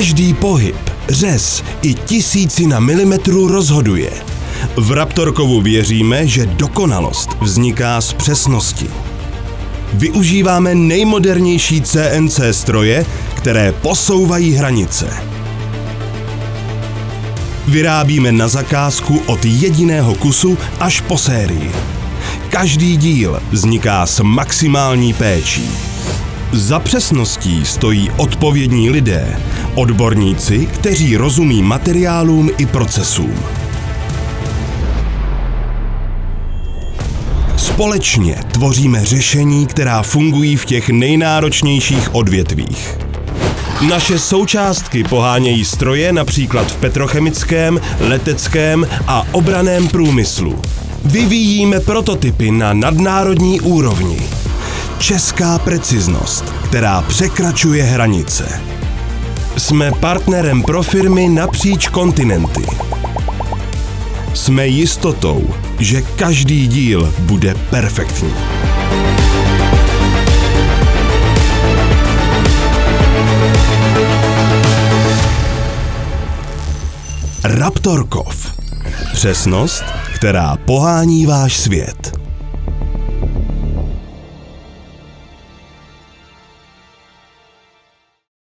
Každý pohyb, řez i tisícina milimetrů rozhoduje. V Raptorkovu věříme, že dokonalost vzniká z přesnosti. Využíváme nejmodernější CNC stroje, které posouvají hranice. Vyrábíme na zakázku od jediného kusu až po sérii. Každý díl vzniká s maximální péčí. Za přesností stojí odpovědní lidé, odborníci, kteří rozumí materiálům i procesům. Společně tvoříme řešení, která fungují v těch nejnáročnějších odvětvích. Naše součástky pohánějí stroje například v petrochemickém, leteckém a obranném průmyslu. Vyvíjíme prototypy na nadnárodní úrovni. Česká preciznost, která překračuje hranice. Jsme partnerem pro firmy napříč kontinenty. Jsme jistotou, že každý díl bude perfektní. Raptorkov. Přesnost, která pohání váš svět.